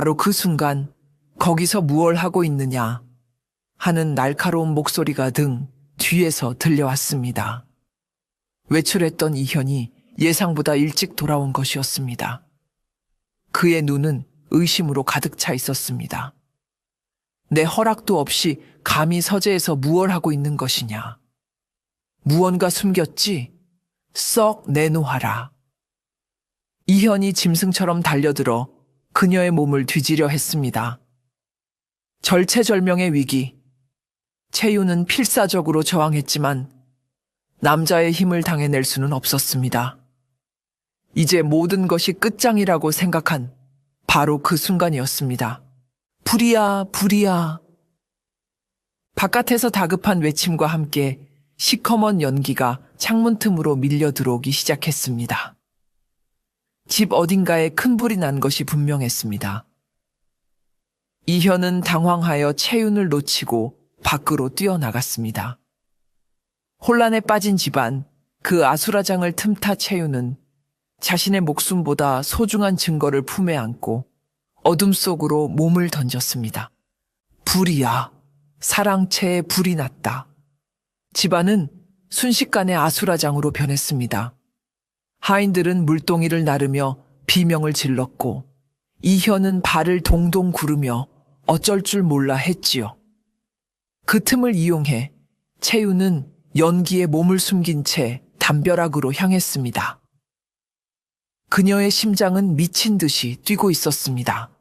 바로 그 순간 거기서 무얼 하고 있느냐 하는 날카로운 목소리가 등 뒤에서 들려왔습니다. 외출했던 이현이 예상보다 일찍 돌아온 것이었습니다. 그의 눈은 의심으로 가득 차 있었습니다. 내 허락도 없이 감히 서재에서 무얼 하고 있는 것이냐. 무언가 숨겼지? 썩 내놓아라. 이현이 짐승처럼 달려들어 그녀의 몸을 뒤지려 했습니다. 절체절명의 위기. 채유는 필사적으로 저항했지만 남자의 힘을 당해낼 수는 없었습니다. 이제 모든 것이 끝장이라고 생각한 바로 그 순간이었습니다. 불이야, 불이야. 바깥에서 다급한 외침과 함께 시커먼 연기가 창문 틈으로 밀려 들어오기 시작했습니다. 집 어딘가에 큰 불이 난 것이 분명했습니다. 이현은 당황하여 채윤을 놓치고 밖으로 뛰어나갔습니다. 혼란에 빠진 집안, 그 아수라장을 틈타 채윤은 자신의 목숨보다 소중한 증거를 품에 안고 어둠 속으로 몸을 던졌습니다. 불이야. 사랑채에 불이 났다. 집안은 순식간에 아수라장으로 변했습니다. 하인들은 물동이를 나르며 비명을 질렀고 이현은 발을 동동 구르며 어쩔 줄 몰라 했지요. 그 틈을 이용해 채유는 연기에 몸을 숨긴 채 담벼락으로 향했습니다. 그녀의 심장은 미친 듯이 뛰고 있었습니다.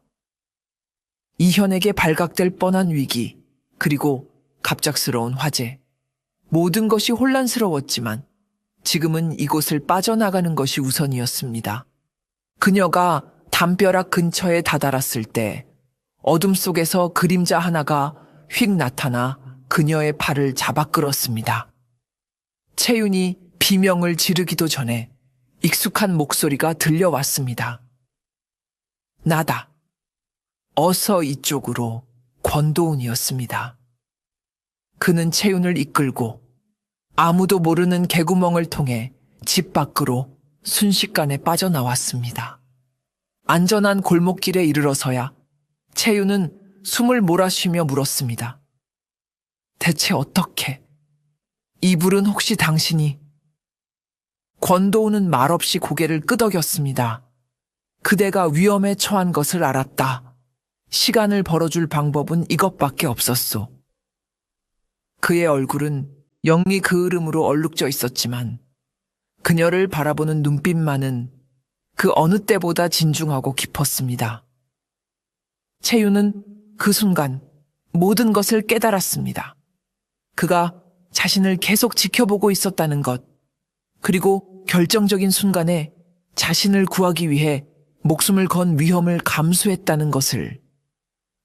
이현에게 발각될 뻔한 위기, 그리고 갑작스러운 화재. 모든 것이 혼란스러웠지만 지금은 이곳을 빠져나가는 것이 우선이었습니다. 그녀가 담벼락 근처에 다다랐을 때 어둠 속에서 그림자 하나가 휙 나타나 그녀의 팔을 잡아 끌었습니다. 채윤이 비명을 지르기도 전에 익숙한 목소리가 들려왔습니다. 나다. 어서 이쪽으로. 권도훈이었습니다. 그는 채윤을 이끌고 아무도 모르는 개구멍을 통해 집 밖으로 순식간에 빠져나왔습니다. 안전한 골목길에 이르러서야 채윤은 숨을 몰아쉬며 물었습니다. 대체 어떻게? 이 불은 혹시 당신이? 권도훈은 말없이 고개를 끄덕였습니다. 그대가 위험에 처한 것을 알았다. 시간을 벌어줄 방법은 이것밖에 없었소. 그의 얼굴은 영리 그을음으로 얼룩져 있었지만 그녀를 바라보는 눈빛만은 그 어느 때보다 진중하고 깊었습니다. 채유는 그 순간 모든 것을 깨달았습니다. 그가 자신을 계속 지켜보고 있었다는 것, 그리고 결정적인 순간에 자신을 구하기 위해 목숨을 건 위험을 감수했다는 것을.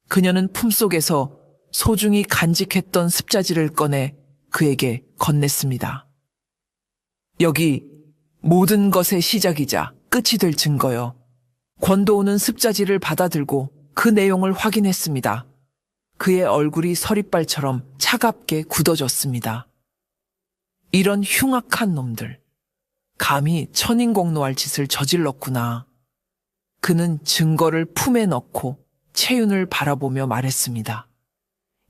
그녀는 품속에서 소중히 간직했던 습자지를 꺼내 그에게 건넸습니다. 여기 모든 것의 시작이자 끝이 될 증거요. 권도훈은 습자지를 받아들고 그 내용을 확인했습니다. 그의 얼굴이 서리발처럼 차갑게 굳어졌습니다. 이런 흉악한 놈들. 감히 천인공노할 짓을 저질렀구나. 그는 증거를 품에 넣고 채윤을 바라보며 말했습니다.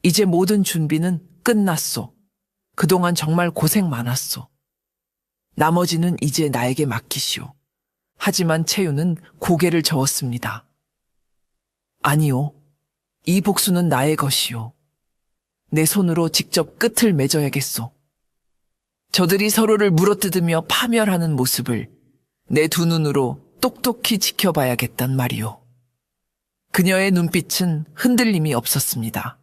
이제 모든 준비는 끝났소. 그동안 정말 고생 많았소. 나머지는 이제 나에게 맡기시오. 하지만 채윤은 고개를 저었습니다. 아니요. 이 복수는 나의 것이오. 내 손으로 직접 끝을 맺어야겠소. 저들이 서로를 물어뜯으며 파멸하는 모습을 내 두 눈으로 똑똑히 지켜봐야겠단 말이오. 그녀의 눈빛은 흔들림이 없었습니다.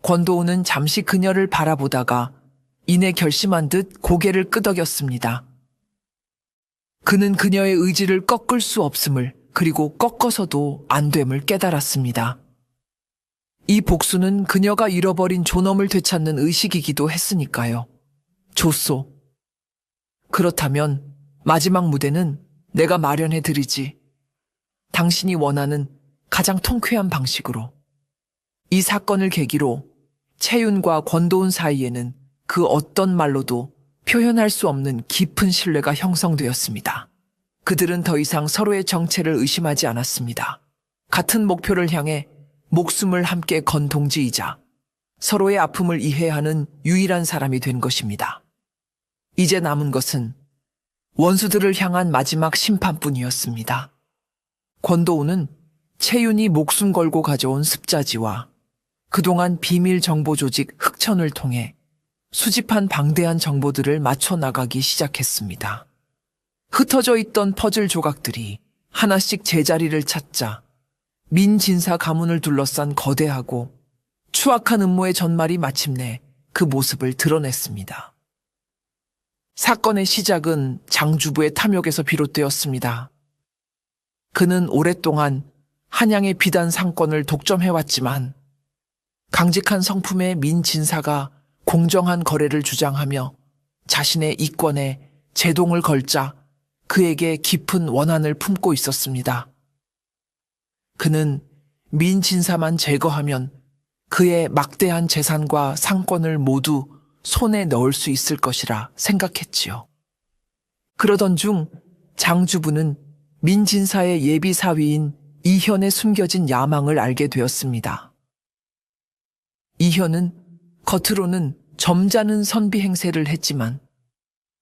권도훈은 잠시 그녀를 바라보다가 이내 결심한 듯 고개를 끄덕였습니다. 그는 그녀의 의지를 꺾을 수 없음을, 그리고 꺾어서도 안 됨을 깨달았습니다. 이 복수는 그녀가 잃어버린 존엄을 되찾는 의식이기도 했으니까요. 좋소. 그렇다면 마지막 무대는 내가 마련해 드리지. 당신이 원하는 가장 통쾌한 방식으로. 이 사건을 계기로 채윤과 권도훈 사이에는 그 어떤 말로도 표현할 수 없는 깊은 신뢰가 형성되었습니다. 그들은 더 이상 서로의 정체를 의심하지 않았습니다. 같은 목표를 향해 목숨을 함께 건 동지이자 서로의 아픔을 이해하는 유일한 사람이 된 것입니다. 이제 남은 것은 원수들을 향한 마지막 심판뿐이었습니다. 권도우는 채윤이 목숨 걸고 가져온 습자지와 그동안 비밀 정보 조직 흑천을 통해 수집한 방대한 정보들을 맞춰 나가기 시작했습니다. 흩어져 있던 퍼즐 조각들이 하나씩 제자리를 찾자 민진사 가문을 둘러싼 거대하고 추악한 음모의 전말이 마침내 그 모습을 드러냈습니다. 사건의 시작은 장주부의 탐욕에서 비롯되었습니다. 그는 오랫동안 한양의 비단 상권을 독점해왔지만 강직한 성품의 민진사가 공정한 거래를 주장하며 자신의 이권에 제동을 걸자 그에게 깊은 원한을 품고 있었습니다. 그는 민진사만 제거하면 그의 막대한 재산과 상권을 모두 손에 넣을 수 있을 것이라 생각했지요. 그러던 중 장주부는 민진사의 예비 사위인 이현의 숨겨진 야망을 알게 되었습니다. 이현은 겉으로는 점잖은 선비 행세를 했지만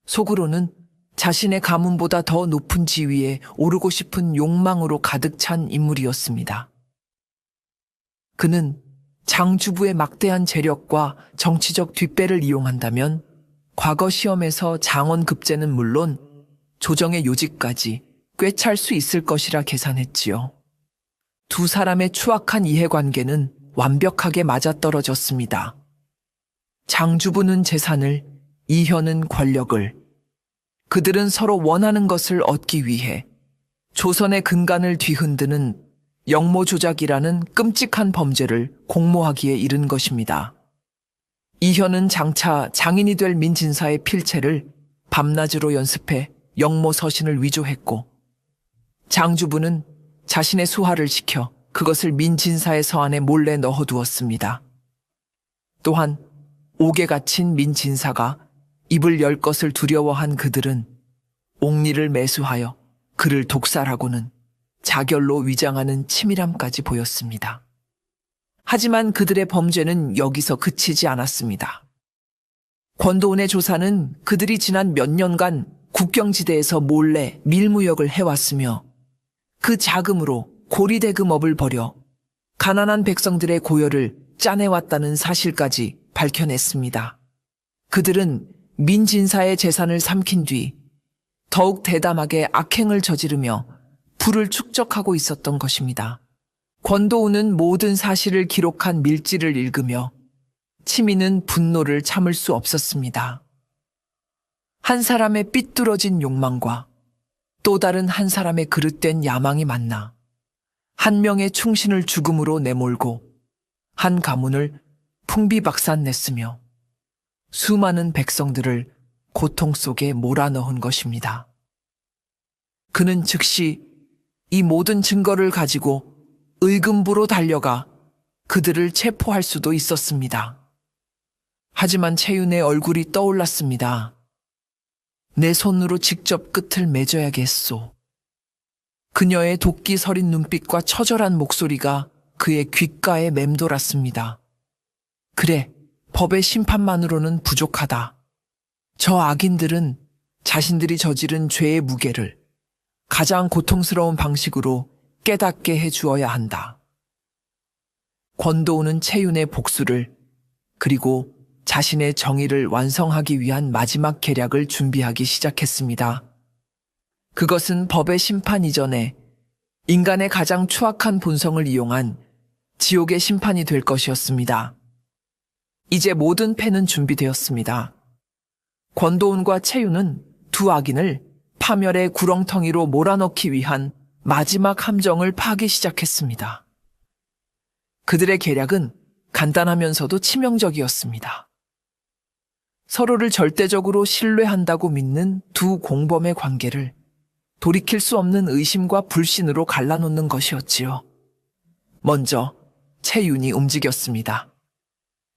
속으로는 자신의 가문보다 더 높은 지위에 오르고 싶은 욕망으로 가득 찬 인물이었습니다. 그는 장주부의 막대한 재력과 정치적 뒷배를 이용한다면 과거 시험에서 장원 급제는 물론 조정의 요직까지 꿰찰 수 있을 것이라 계산했지요. 두 사람의 추악한 이해관계는 완벽하게 맞아떨어졌습니다. 장주부는 재산을, 이현은 권력을, 그들은 서로 원하는 것을 얻기 위해 조선의 근간을 뒤흔드는 영모조작이라는 끔찍한 범죄를 공모하기에 이른 것입니다. 이현은 장차 장인이 될 민진사의 필체를 밤낮으로 연습해 영모 서신을 위조했고 장주부는 자신의 수하를 시켜 그것을 민진사의 서안에 몰래 넣어두었습니다. 또한 옥에 갇힌 민진사가 입을 열 것을 두려워한 그들은 옥리를 매수하여 그를 독살하고는 자결로 위장하는 치밀함까지 보였습니다. 하지만 그들의 범죄는 여기서 그치지 않았습니다. 권도운의 조사는 그들이 지난 몇 년간 국경지대에서 몰래 밀무역을 해왔으며 그 자금으로 고리대금업을 벌여 가난한 백성들의 고열을 짜내왔다는 사실까지 밝혀냈습니다. 그들은 민진사의 재산을 삼킨 뒤 더욱 대담하게 악행을 저지르며 부를 축적하고 있었던 것입니다. 권도운은 모든 사실을 기록한 밀지를 읽으며 치미는 분노를 참을 수 없었습니다. 한 사람의 삐뚤어진 욕망과 또 다른 한 사람의 그릇된 야망이 만나 한 명의 충신을 죽음으로 내몰고 한 가문을 풍비박산냈으며 수많은 백성들을 고통 속에 몰아넣은 것입니다. 그는 즉시 이 모든 증거를 가지고 의금부로 달려가 그들을 체포할 수도 있었습니다. 하지만 채윤의 얼굴이 떠올랐습니다. 내 손으로 직접 끝을 맺어야겠소. 그녀의 도끼 서린 눈빛과 처절한 목소리가 그의 귓가에 맴돌았습니다. 그래, 법의 심판만으로는 부족하다. 저 악인들은 자신들이 저지른 죄의 무게를 가장 고통스러운 방식으로 깨닫게 해주어야 한다. 권도운은 채윤의 복수를 그리고 자신의 정의를 완성하기 위한 마지막 계략을 준비하기 시작했습니다. 그것은 법의 심판 이전에 인간의 가장 추악한 본성을 이용한 지옥의 심판이 될 것이었습니다. 이제 모든 패는 준비되었습니다. 권도운과 채윤은 두 악인을 파멸의 구렁텅이로 몰아넣기 위한 마지막 함정을 파기 시작했습니다. 그들의 계략은 간단하면서도 치명적이었습니다. 서로를 절대적으로 신뢰한다고 믿는 두 공범의 관계를 돌이킬 수 없는 의심과 불신으로 갈라놓는 것이었지요. 먼저 채윤이 움직였습니다.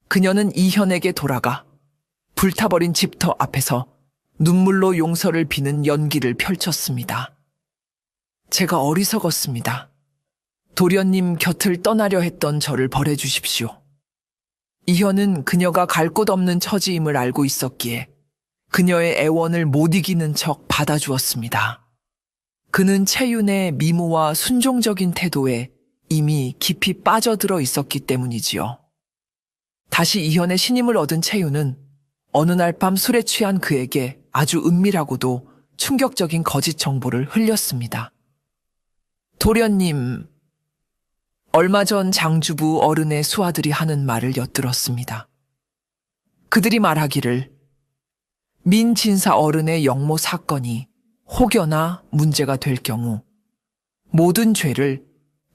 그녀는 이현에게 돌아가 불타버린 집터 앞에서 눈물로 용서를 비는 연기를 펼쳤습니다. 제가 어리석었습니다. 도련님 곁을 떠나려 했던 저를 벌해 주십시오. 이현은 그녀가 갈 곳 없는 처지임을 알고 있었기에 그녀의 애원을 못 이기는 척 받아주었습니다. 그는 채윤의 미모와 순종적인 태도에 이미 깊이 빠져들어 있었기 때문이지요. 다시 이현의 신임을 얻은 채윤은 어느 날 밤 술에 취한 그에게 아주 은밀하고도 충격적인 거짓 정보를 흘렸습니다. 도련님, 얼마 전 장주부 어른의 수하들이 하는 말을 엿들었습니다. 그들이 말하기를 민진사 어른의 영모 사건이 혹여나 문제가 될 경우 모든 죄를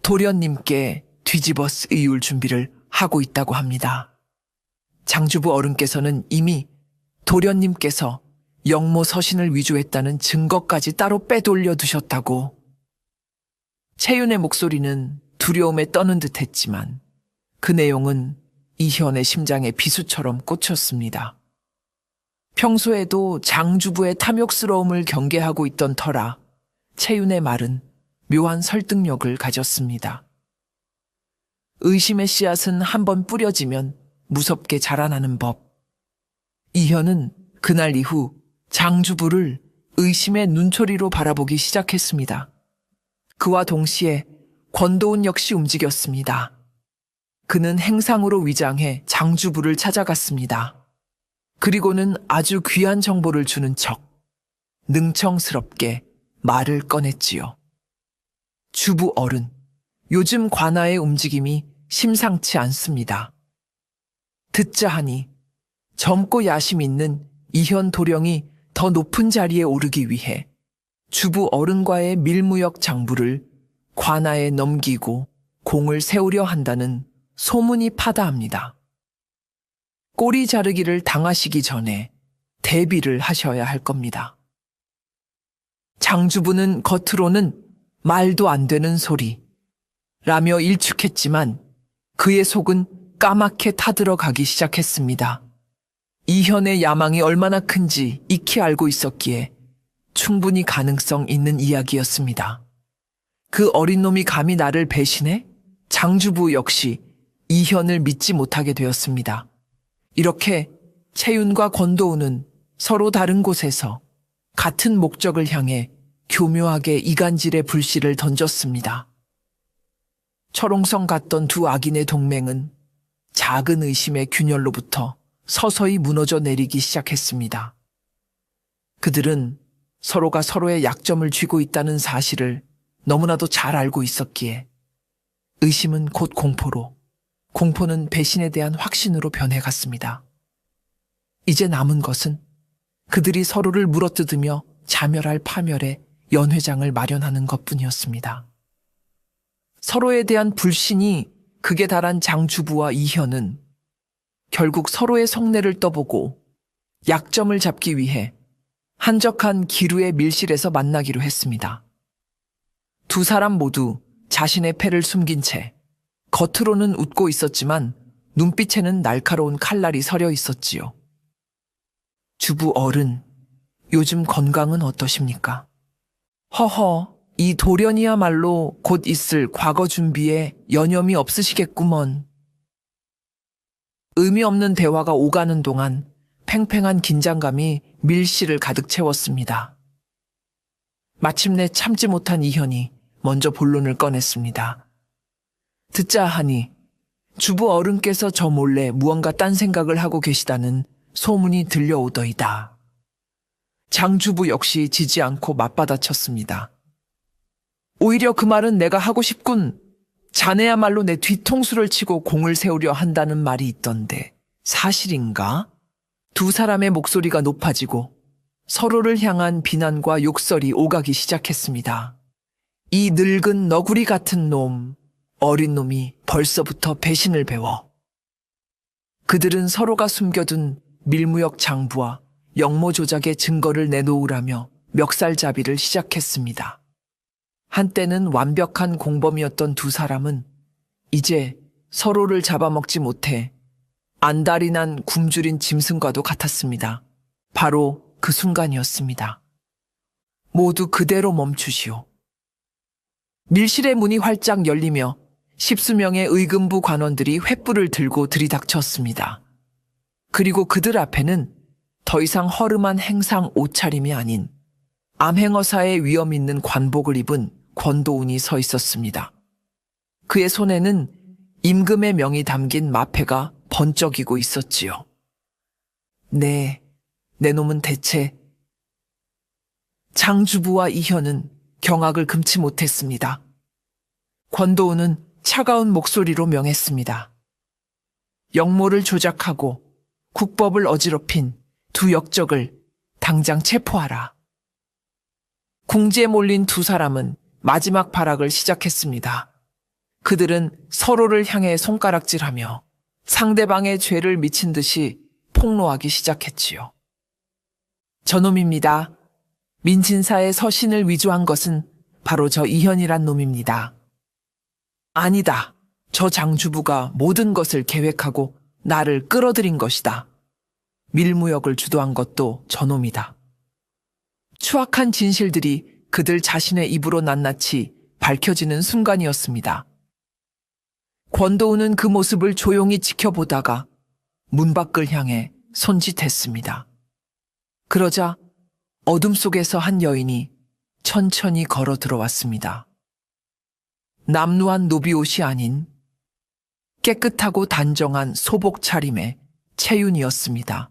도련님께 뒤집어 쓰이울 준비를 하고 있다고 합니다. 장주부 어른께서는 이미 도련님께서 영모 서신을 위조했다는 증거까지 따로 빼돌려 두셨다고. 채윤의 목소리는 두려움에 떠는 듯 했지만 그 내용은 이현의 심장에 비수처럼 꽂혔습니다. 평소에도 장주부의 탐욕스러움을 경계하고 있던 터라 채윤의 말은 묘한 설득력을 가졌습니다. 의심의 씨앗은 한번 뿌려지면 무섭게 자라나는 법. 이현은 그날 이후 장주부를 의심의 눈초리로 바라보기 시작했습니다. 그와 동시에 권도운 역시 움직였습니다. 그는 행상으로 위장해 장주부를 찾아갔습니다. 그리고는 아주 귀한 정보를 주는 척 능청스럽게 말을 꺼냈지요. 주부 어른, 요즘 관아의 움직임이 심상치 않습니다. 듣자 하니 젊고 야심 있는 이현 도령이 더 높은 자리에 오르기 위해 주부 어른과의 밀무역 장부를 관아에 넘기고 공을 세우려 한다는 소문이 파다합니다. 꼬리 자르기를 당하시기 전에 대비를 하셔야 할 겁니다. 장주부는 겉으로는 말도 안 되는 소리 라며 일축했지만 그의 속은 까맣게 타들어가기 시작했습니다. 이현의 야망이 얼마나 큰지 익히 알고 있었기에 충분히 가능성 있는 이야기였습니다. 그 어린 놈이 감히 나를 배신해? 장주부 역시 이현을 믿지 못하게 되었습니다. 이렇게 채윤과 권도우는 서로 다른 곳에서 같은 목적을 향해 교묘하게 이간질의 불씨를 던졌습니다. 철옹성 같던 두 악인의 동맹은 작은 의심의 균열로부터 서서히 무너져 내리기 시작했습니다. 그들은 서로가 서로의 약점을 쥐고 있다는 사실을 너무나도 잘 알고 있었기에 의심은 곧 공포로, 공포는 배신에 대한 확신으로 변해갔습니다. 이제 남은 것은 그들이 서로를 물어뜯으며 자멸할 파멸의 연회장을 마련하는 것뿐이었습니다. 서로에 대한 불신이 극에 달한 장주부와 이현은 결국 서로의 속내를 떠보고 약점을 잡기 위해 한적한 기루의 밀실에서 만나기로 했습니다. 두 사람 모두 자신의 패를 숨긴 채 겉으로는 웃고 있었지만 눈빛에는 날카로운 칼날이 서려 있었지요. 주부 어른, 요즘 건강은 어떠십니까? 허허, 이 도련이야말로 곧 있을 과거 준비에 여념이 없으시겠구먼. 의미 없는 대화가 오가는 동안 팽팽한 긴장감이 밀실을 가득 채웠습니다. 마침내 참지 못한 이현이 먼저 본론을 꺼냈습니다. 듣자 하니 주부 어른께서 저 몰래 무언가 딴 생각을 하고 계시다는 소문이 들려오더이다. 장주부 역시 지지 않고 맞받아쳤습니다. 오히려 그 말은 내가 하고 싶군. 자네야말로 내 뒤통수를 치고 공을 세우려 한다는 말이 있던데 사실인가? 두 사람의 목소리가 높아지고 서로를 향한 비난과 욕설이 오가기 시작했습니다. 이 늙은 너구리 같은 놈, 어린 놈이 벌써부터 배신을 배워. 그들은 서로가 숨겨둔 밀무역 장부와 영모 조작의 증거를 내놓으라며 멱살잡이를 시작했습니다. 한때는 완벽한 공범이었던 두 사람은 이제 서로를 잡아먹지 못해 안달이 난 굶주린 짐승과도 같았습니다. 바로 그 순간이었습니다. 모두 그대로 멈추시오. 밀실의 문이 활짝 열리며 십수명의 의금부 관원들이 횃불을 들고 들이닥쳤습니다. 그리고 그들 앞에는 더 이상 허름한 행상 옷차림이 아닌 암행어사의 위험 있는 관복을 입은 권도운이 서 있었습니다. 그의 손에는 임금의 명이 담긴 마패가 번쩍이고 있었지요. 네, 내 놈은 대체. 장주부와 이현은 경악을 금치 못했습니다. 권도운은 차가운 목소리로 명했습니다. 역모를 조작하고 국법을 어지럽힌 두 역적을 당장 체포하라. 궁지에 몰린 두 사람은 마지막 발악을 시작했습니다. 그들은 서로를 향해 손가락질하며 상대방의 죄를 미친 듯이 폭로하기 시작했지요. 저놈입니다. 민진사의 서신을 위조한 것은 바로 저 이현이란 놈입니다. 아니다. 저 장주부가 모든 것을 계획하고 나를 끌어들인 것이다. 밀무역을 주도한 것도 저놈이다. 추악한 진실들이 그들 자신의 입으로 낱낱이 밝혀지는 순간이었습니다. 권도우는 그 모습을 조용히 지켜보다가 문 밖을 향해 손짓했습니다. 그러자 어둠 속에서 한 여인이 천천히 걸어 들어왔습니다. 남루한 노비옷이 아닌 깨끗하고 단정한 소복 차림의 채윤이었습니다.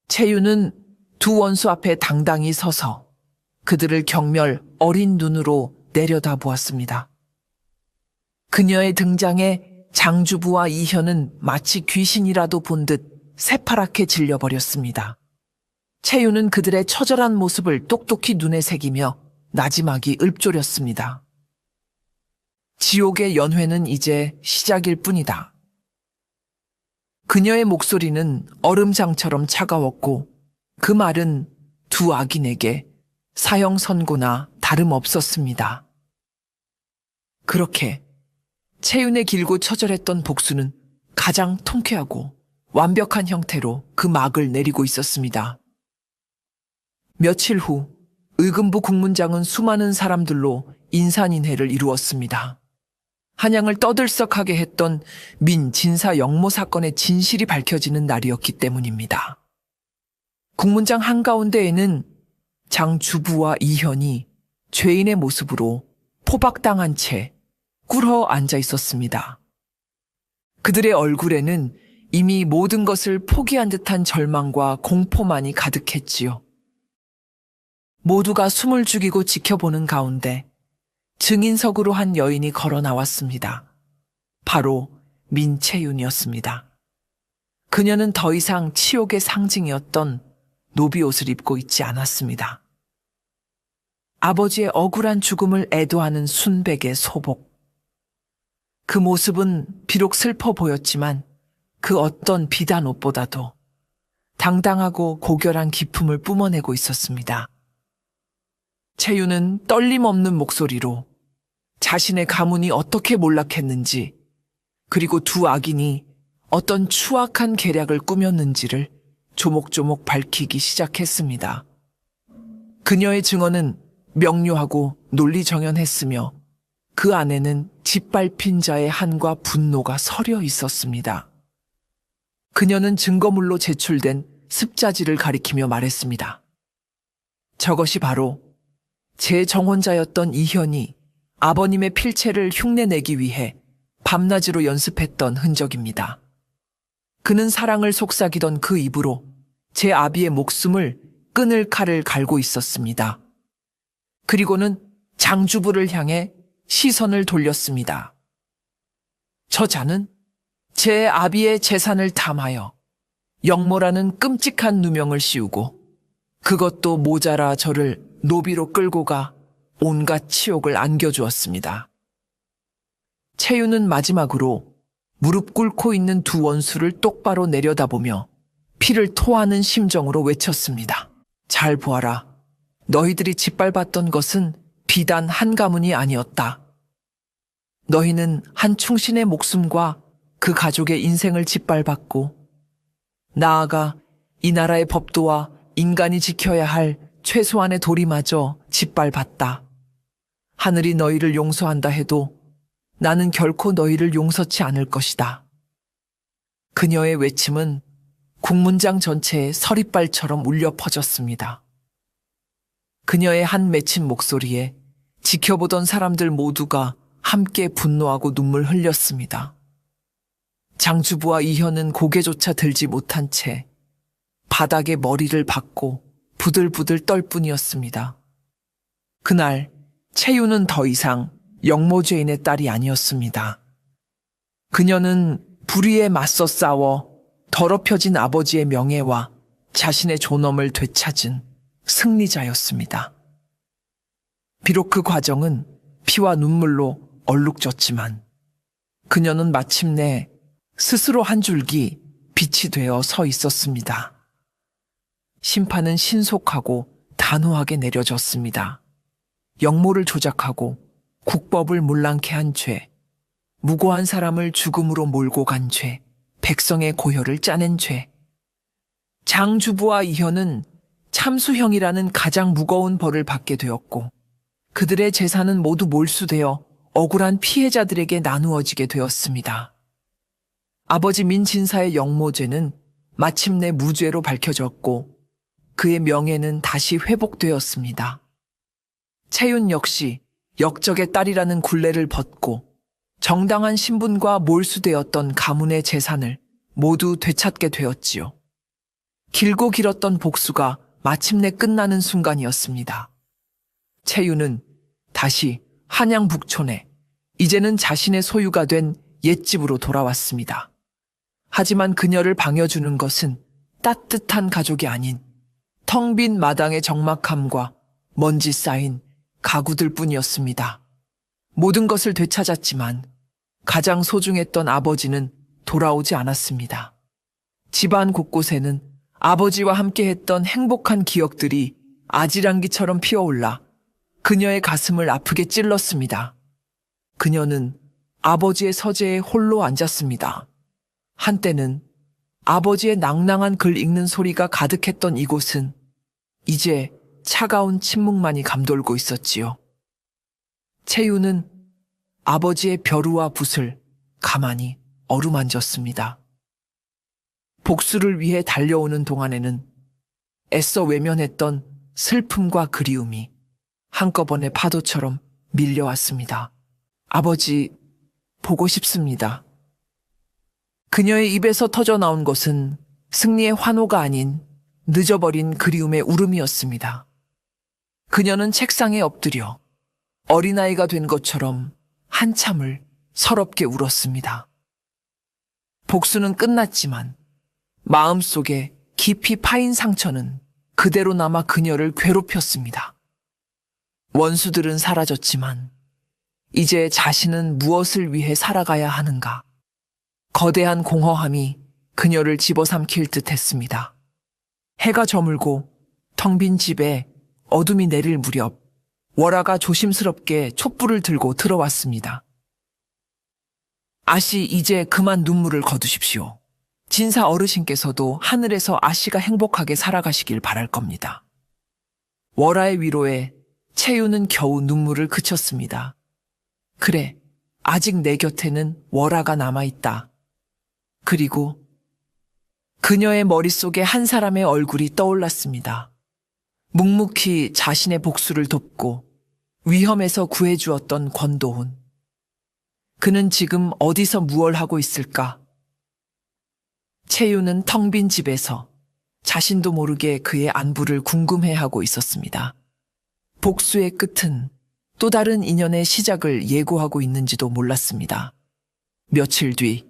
채윤은 두 원수 앞에 당당히 서서 그들을 경멸 어린 눈으로 내려다보았습니다. 그녀의 등장에 장주부와 이현은 마치 귀신이라도 본 듯 새파랗게 질려버렸습니다. 채윤은 그들의 처절한 모습을 똑똑히 눈에 새기며 나지막이 읊조렸습니다. 지옥의 연회는 이제 시작일 뿐이다. 그녀의 목소리는 얼음장처럼 차가웠고 그 말은 두 악인에게 사형 선고나 다름없었습니다. 그렇게 채윤의 길고 처절했던 복수는 가장 통쾌하고 완벽한 형태로 그 막을 내리고 있었습니다. 며칠 후 의금부 국문장은 수많은 사람들로 인산인해를 이루었습니다. 한양을 떠들썩하게 했던 민진사 역모 사건의 진실이 밝혀지는 날이었기 때문입니다. 국문장 한가운데에는 장주부와 이현이 죄인의 모습으로 포박당한 채 꿇어 앉아 있었습니다. 그들의 얼굴에는 이미 모든 것을 포기한 듯한 절망과 공포만이 가득했지요. 모두가 숨을 죽이고 지켜보는 가운데 증인석으로 한 여인이 걸어 나왔습니다. 바로 민채윤이었습니다. 그녀는 더 이상 치욕의 상징이었던 노비옷을 입고 있지 않았습니다. 아버지의 억울한 죽음을 애도하는 순백의 소복. 그 모습은 비록 슬퍼 보였지만 그 어떤 비단 옷보다도 당당하고 고결한 기품을 뿜어내고 있었습니다. 채윤은 떨림 없는 목소리로 자신의 가문이 어떻게 몰락했는지, 그리고 두 악인이 어떤 추악한 계략을 꾸몄는지를 조목조목 밝히기 시작했습니다. 그녀의 증언은 명료하고 논리정연했으며 그 안에는 짓밟힌 자의 한과 분노가 서려 있었습니다. 그녀는 증거물로 제출된 습자지를 가리키며 말했습니다. 저것이 바로 제 정혼자였던 이현이 아버님의 필체를 흉내내기 위해 밤낮으로 연습했던 흔적입니다. 그는 사랑을 속삭이던 그 입으로 제 아비의 목숨을 끊을 칼을 갈고 있었습니다. 그리고는 장주부를 향해 시선을 돌렸습니다. 저자는 제 아비의 재산을 탐하여 역모라는 끔찍한 누명을 씌우고 그것도 모자라 저를 노비로 끌고 가 온갖 치욕을 안겨주었습니다. 채윤은 마지막으로 무릎 꿇고 있는 두 원수를 똑바로 내려다보며 피를 토하는 심정으로 외쳤습니다. 잘 보아라. 너희들이 짓밟았던 것은 비단 한 가문이 아니었다. 너희는 한 충신의 목숨과 그 가족의 인생을 짓밟았고, 나아가 이 나라의 법도와 인간이 지켜야 할 최소한의 도리마저 짓밟았다. 하늘이 너희를 용서한다 해도 나는 결코 너희를 용서치 않을 것이다. 그녀의 외침은 국문장 전체에 서리발처럼 울려 퍼졌습니다. 그녀의 한 맺힌 목소리에 지켜보던 사람들 모두가 함께 분노하고 눈물 흘렸습니다. 장주부와 이현은 고개조차 들지 못한 채 바닥에 머리를 박고 부들부들 떨 뿐이었습니다. 그날 채유는 더 이상 영모죄인의 딸이 아니었습니다. 그녀는 불의에 맞서 싸워 더럽혀진 아버지의 명예와 자신의 존엄을 되찾은 승리자였습니다. 비록 그 과정은 피와 눈물로 얼룩졌지만 그녀는 마침내 스스로 한 줄기 빛이 되어 서 있었습니다. 심판은 신속하고 단호하게 내려졌습니다. 영모를 조작하고 국법을 문랑케 한 죄, 무고한 사람을 죽음으로 몰고 간 죄, 백성의 고혈을 짜낸 죄. 장주부와 이현은 참수형이라는 가장 무거운 벌을 받게 되었고 그들의 재산은 모두 몰수되어 억울한 피해자들에게 나누어지게 되었습니다. 아버지 민진사의 영모죄는 마침내 무죄로 밝혀졌고 그의 명예는 다시 회복되었습니다. 채윤 역시 역적의 딸이라는 굴레를 벗고 정당한 신분과 몰수되었던 가문의 재산을 모두 되찾게 되었지요. 길고 길었던 복수가 마침내 끝나는 순간이었습니다. 채윤은 다시 한양 북촌에 이제는 자신의 소유가 된 옛집으로 돌아왔습니다. 하지만 그녀를 반겨주는 것은 따뜻한 가족이 아닌 텅 빈 마당의 적막함과 먼지 쌓인 가구들 뿐이었습니다. 모든 것을 되찾았지만 가장 소중했던 아버지는 돌아오지 않았습니다. 집안 곳곳에는 아버지와 함께했던 행복한 기억들이 아지랑기처럼 피어올라 그녀의 가슴을 아프게 찔렀습니다. 그녀는 아버지의 서재에 홀로 앉았습니다. 한때는 아버지의 낭낭한 글 읽는 소리가 가득했던 이곳은 이제 차가운 침묵만이 감돌고 있었지요. 채유는 아버지의 벼루와 붓을 가만히 어루만졌습니다. 복수를 위해 달려오는 동안에는 애써 외면했던 슬픔과 그리움이 한꺼번에 파도처럼 밀려왔습니다. 아버지, 보고 싶습니다. 그녀의 입에서 터져나온 것은 승리의 환호가 아닌 늦어버린 그리움의 울음이었습니다. 그녀는 책상에 엎드려 어린아이가 된 것처럼 한참을 서럽게 울었습니다. 복수는 끝났지만 마음속에 깊이 파인 상처는 그대로 남아 그녀를 괴롭혔습니다. 원수들은 사라졌지만 이제 자신은 무엇을 위해 살아가야 하는가? 거대한 공허함이 그녀를 집어삼킬 듯 했습니다. 해가 저물고 텅 빈 집에 어둠이 내릴 무렵 월아가 조심스럽게 촛불을 들고 들어왔습니다. 아씨, 이제 그만 눈물을 거두십시오. 진사 어르신께서도 하늘에서 아씨가 행복하게 살아가시길 바랄 겁니다. 월아의 위로에 채유는 겨우 눈물을 그쳤습니다. 그래, 아직 내 곁에는 월아가 남아있다. 그리고 그녀의 머릿속에 한 사람의 얼굴이 떠올랐습니다. 묵묵히 자신의 복수를 돕고 위험에서 구해주었던 권도훈. 그는 지금 어디서 무얼 하고 있을까? 채유는 텅 빈 집에서 자신도 모르게 그의 안부를 궁금해하고 있었습니다. 복수의 끝은 또 다른 인연의 시작을 예고하고 있는지도 몰랐습니다. 며칠 뒤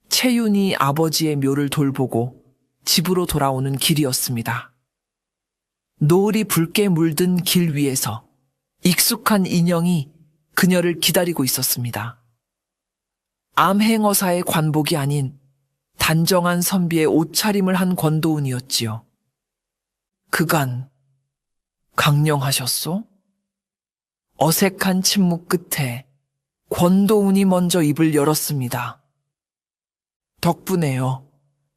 채윤이 아버지의 묘를 돌보고 집으로 돌아오는 길이었습니다. 노을이 붉게 물든 길 위에서 익숙한 인형이 그녀를 기다리고 있었습니다. 암행어사의 관복이 아닌 단정한 선비의 옷차림을 한 권도훈이었지요. 그간 강령하셨소? 어색한 침묵 끝에 권도훈이 먼저 입을 열었습니다. 덕분에요.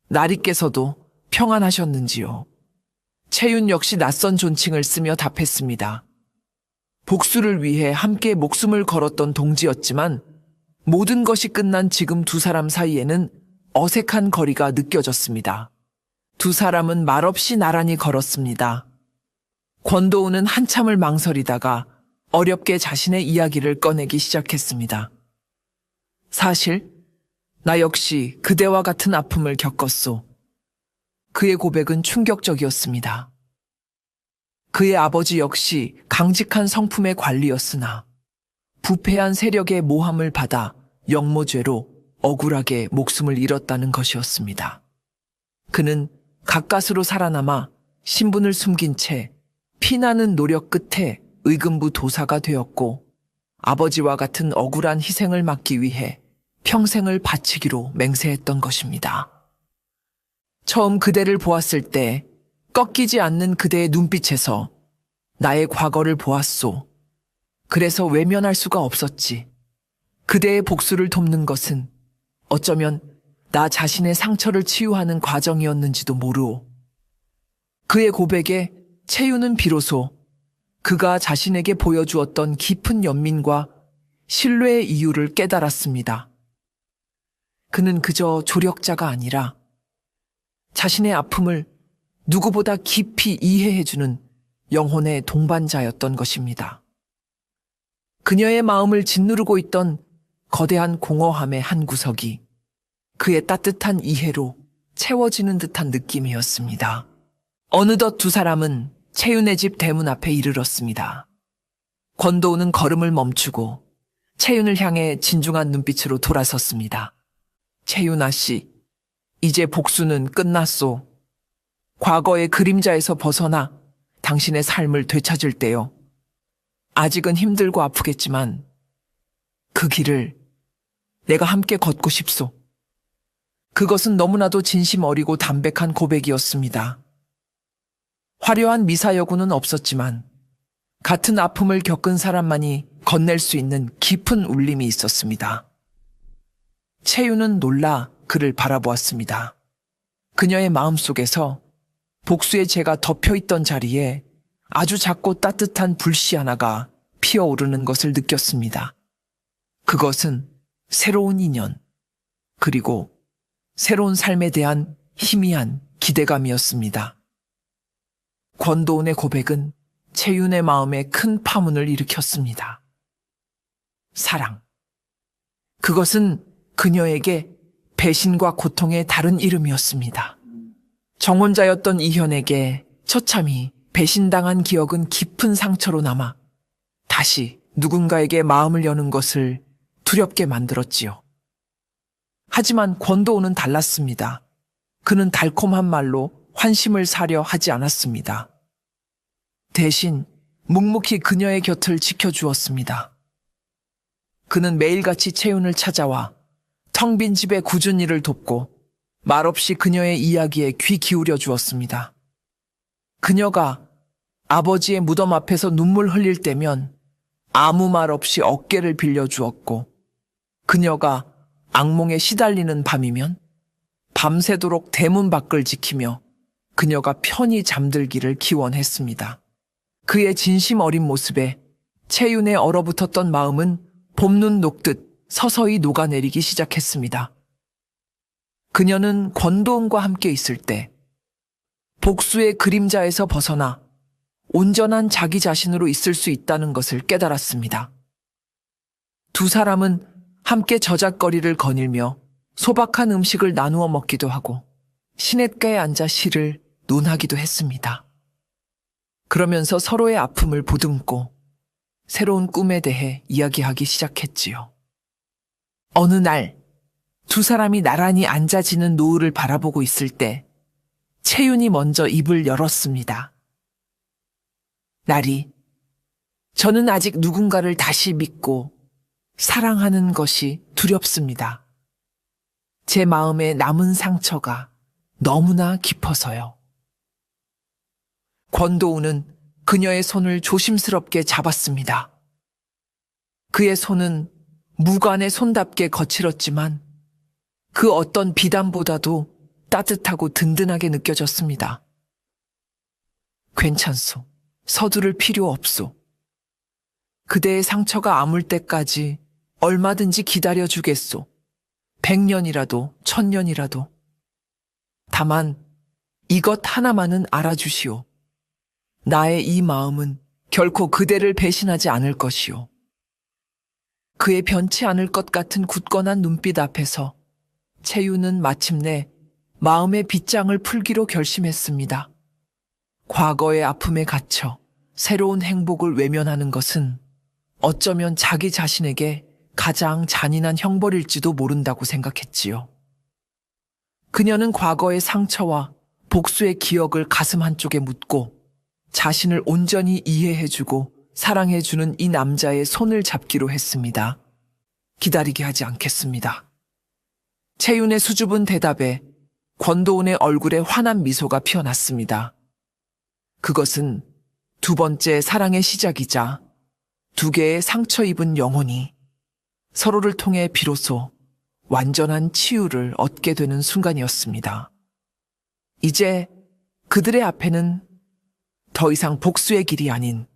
나리께서도 평안하셨는지요? 채윤 역시 낯선 존칭을 쓰며 답했습니다. 복수를 위해 함께 목숨을 걸었던 동지였지만 모든 것이 끝난 지금 두 사람 사이에는 어색한 거리가 느껴졌습니다. 두 사람은 말없이 나란히 걸었습니다. 권도우는 한참을 망설이다가 어렵게 자신의 이야기를 꺼내기 시작했습니다. 사실 나 역시 그대와 같은 아픔을 겪었소. 그의 고백은 충격적이었습니다. 그의 아버지 역시 강직한 성품의 관리였으나 부패한 세력의 모함을 받아 영모죄로 억울하게 목숨을 잃었다는 것이었습니다. 그는 가까스로 살아남아 신분을 숨긴 채 피나는 노력 끝에 의금부 도사가 되었고 아버지와 같은 억울한 희생을 막기 위해 평생을 바치기로 맹세했던 것입니다. 처음 그대를 보았을 때 꺾이지 않는 그대의 눈빛에서 나의 과거를 보았소. 그래서 외면할 수가 없었지. 그대의 복수를 돕는 것은 어쩌면 나 자신의 상처를 치유하는 과정이었는지도 모르오. 그의 고백에 채유는 비로소 그가 자신에게 보여주었던 깊은 연민과 신뢰의 이유를 깨달았습니다. 그는 그저 조력자가 아니라 자신의 아픔을 누구보다 깊이 이해해주는 영혼의 동반자였던 것입니다. 그녀의 마음을 짓누르고 있던 거대한 공허함의 한 구석이 그의 따뜻한 이해로 채워지는 듯한 느낌이었습니다. 어느덧 두 사람은 채윤의 집 대문 앞에 이르렀습니다. 권도우는 걸음을 멈추고 채윤을 향해 진중한 눈빛으로 돌아섰습니다. 채윤아 씨, 이제 복수는 끝났소. 과거의 그림자에서 벗어나 당신의 삶을 되찾을 때요. 아직은 힘들고 아프겠지만 그 길을 내가 함께 걷고 싶소. 그것은 너무나도 진심 어리고 담백한 고백이었습니다. 화려한 미사여구는 없었지만 같은 아픔을 겪은 사람만이 건넬 수 있는 깊은 울림이 있었습니다. 채유는 놀라 그를 바라보았습니다. 그녀의 마음속에서 복수의 재가 덮여있던 자리에 아주 작고 따뜻한 불씨 하나가 피어오르는 것을 느꼈습니다. 그것은 새로운 인연, 그리고 새로운 삶에 대한 희미한 기대감이었습니다. 권도운의 고백은 채윤의 마음에 큰 파문을 일으켰습니다. 사랑. 그것은 그녀에게 배신과 고통의 다른 이름이었습니다. 정혼자였던 이현에게 처참히 배신당한 기억은 깊은 상처로 남아 다시 누군가에게 마음을 여는 것을 두렵게 만들었지요. 하지만 권도우는 달랐습니다. 그는 달콤한 말로 환심을 사려 하지 않았습니다. 대신 묵묵히 그녀의 곁을 지켜주었습니다. 그는 매일같이 채윤을 찾아와 텅 빈 집의 굳은 일을 돕고 말없이 그녀의 이야기에 귀 기울여 주었습니다. 그녀가 아버지의 무덤 앞에서 눈물 흘릴 때면 아무 말 없이 어깨를 빌려주었고, 그녀가 악몽에 시달리는 밤이면 밤새도록 대문 밖을 지키며 그녀가 편히 잠들기를 기원했습니다. 그의 진심 어린 모습에 채윤의 얼어붙었던 마음은 봄눈 녹듯 서서히 녹아내리기 시작했습니다. 그녀는 권도운과 함께 있을 때 복수의 그림자에서 벗어나 온전한 자기 자신으로 있을 수 있다는 것을 깨달았습니다. 두 사람은 함께 저잣거리를 거닐며 소박한 음식을 나누어 먹기도 하고 시냇가에 앉아 시를 논하기도 했습니다. 그러면서 서로의 아픔을 보듬고 새로운 꿈에 대해 이야기하기 시작했지요. 어느 날 두 사람이 나란히 앉아지는 노을을 바라보고 있을 때 채윤이 먼저 입을 열었습니다. 나리, 저는 아직 누군가를 다시 믿고 사랑하는 것이 두렵습니다. 제 마음에 남은 상처가 너무나 깊어서요. 권도우는 그녀의 손을 조심스럽게 잡았습니다. 그의 손은 무관의 손답게 거칠었지만 그 어떤 비단보다도 따뜻하고 든든하게 느껴졌습니다. 괜찮소. 서두를 필요 없소. 그대의 상처가 아물 때까지 얼마든지 기다려주겠소. 100년이라도 1000년이라도. 다만 이것 하나만은 알아주시오. 나의 이 마음은 결코 그대를 배신하지 않을 것이오. 그의 변치 않을 것 같은 굳건한 눈빛 앞에서 채유는 마침내 마음의 빗장을 풀기로 결심했습니다. 과거의 아픔에 갇혀 새로운 행복을 외면하는 것은 어쩌면 자기 자신에게 가장 잔인한 형벌일지도 모른다고 생각했지요. 그녀는 과거의 상처와 복수의 기억을 가슴 한쪽에 묻고 자신을 온전히 이해해주고 사랑해주는 이 남자의 손을 잡기로 했습니다. 기다리게 하지 않겠습니다. 채윤의 수줍은 대답에 권도훈의 얼굴에 환한 미소가 피어났습니다. 그것은 두 번째 사랑의 시작이자 두 개의 상처 입은 영혼이 서로를 통해 비로소 완전한 치유를 얻게 되는 순간이었습니다. 이제 그들의 앞에는 더 이상 복수의 길이 아닌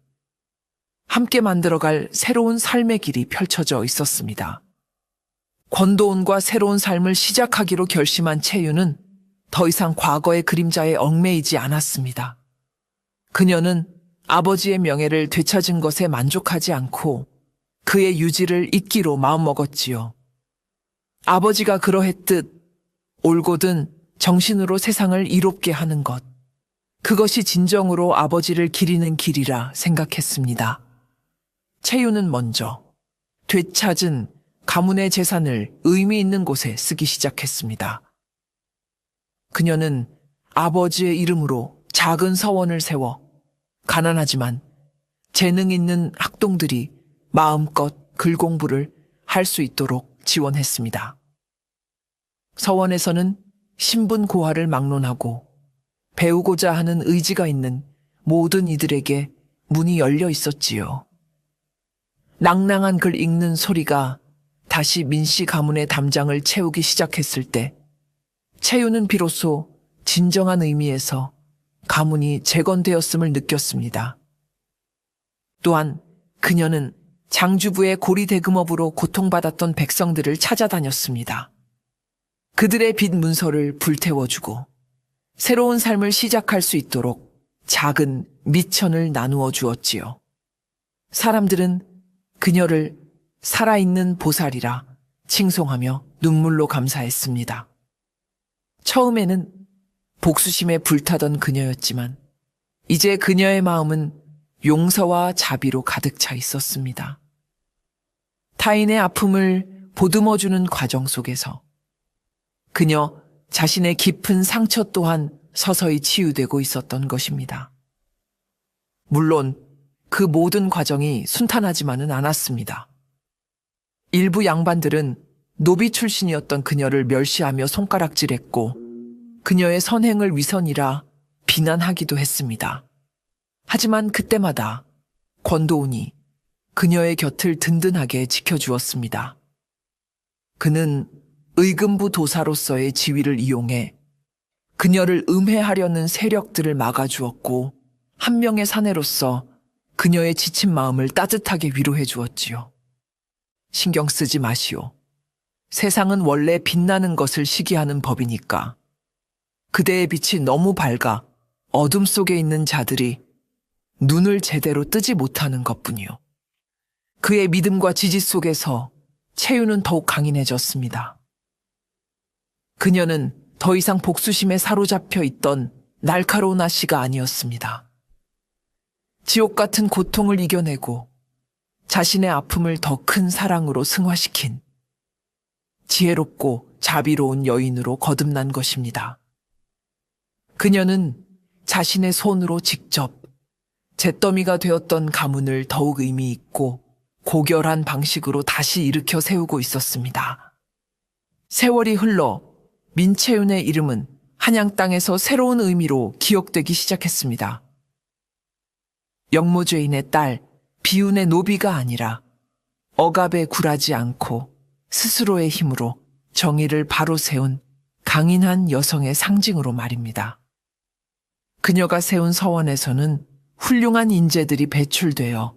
함께 만들어갈 새로운 삶의 길이 펼쳐져 있었습니다. 권도훈과 새로운 삶을 시작하기로 결심한 채유는 더 이상 과거의 그림자에 얽매이지 않았습니다. 그녀는 아버지의 명예를 되찾은 것에 만족하지 않고 그의 유지를 잇기로 마음먹었지요. 아버지가 그러했듯 올곧은 정신으로 세상을 이롭게 하는 것. 그것이 진정으로 아버지를 기리는 길이라 생각했습니다. 채유는 먼저 되찾은 가문의 재산을 의미 있는 곳에 쓰기 시작했습니다. 그녀는 아버지의 이름으로 작은 서원을 세워 가난하지만 재능 있는 학동들이 마음껏 글 공부를 할 수 있도록 지원했습니다. 서원에서는 신분 고하를 막론하고 배우고자 하는 의지가 있는 모든 이들에게 문이 열려 있었지요. 낭낭한 글 읽는 소리가 다시 민씨 가문의 담장을 채우기 시작했을 때 채유는 비로소 진정한 의미에서 가문이 재건되었음을 느꼈습니다. 또한 그녀는 장주부의 고리대금업으로 고통받았던 백성들을 찾아다녔습니다. 그들의 빚 문서를 불태워주고 새로운 삶을 시작할 수 있도록 작은 미천을 나누어 주었지요. 사람들은 그녀를 살아있는 보살이라 칭송하며 눈물로 감사했습니다. 처음에는 복수심에 불타던 그녀였지만 이제 그녀의 마음은 용서와 자비로 가득 차 있었습니다. 타인의 아픔을 보듬어주는 과정 속에서 그녀 자신의 깊은 상처 또한 서서히 치유되고 있었던 것입니다. 물론 그 모든 과정이 순탄하지만은 않았습니다. 일부 양반들은 노비 출신이었던 그녀를 멸시하며 손가락질했고 그녀의 선행을 위선이라 비난하기도 했습니다. 하지만 그때마다 권도훈이 그녀의 곁을 든든하게 지켜주었습니다. 그는 의금부 도사로서의 지위를 이용해 그녀를 음해하려는 세력들을 막아주었고 한 명의 사내로서 그녀의 지친 마음을 따뜻하게 위로해 주었지요. 신경 쓰지 마시오. 세상은 원래 빛나는 것을 시기하는 법이니까. 그대의 빛이 너무 밝아 어둠 속에 있는 자들이 눈을 제대로 뜨지 못하는 것뿐이요. 그의 믿음과 지지 속에서 채유는 더욱 강인해졌습니다. 그녀는 더 이상 복수심에 사로잡혀 있던 날카로운 아씨가 아니었습니다. 지옥 같은 고통을 이겨내고 자신의 아픔을 더 큰 사랑으로 승화시킨 지혜롭고 자비로운 여인으로 거듭난 것입니다. 그녀는 자신의 손으로 직접 잿더미가 되었던 가문을 더욱 의미 있고 고결한 방식으로 다시 일으켜 세우고 있었습니다. 세월이 흘러 민채윤의 이름은 한양 땅에서 새로운 의미로 기억되기 시작했습니다. 영모죄인의 딸 비운의 노비가 아니라 억압에 굴하지 않고 스스로의 힘으로 정의를 바로 세운 강인한 여성의 상징으로 말입니다. 그녀가 세운 서원에서는 훌륭한 인재들이 배출되어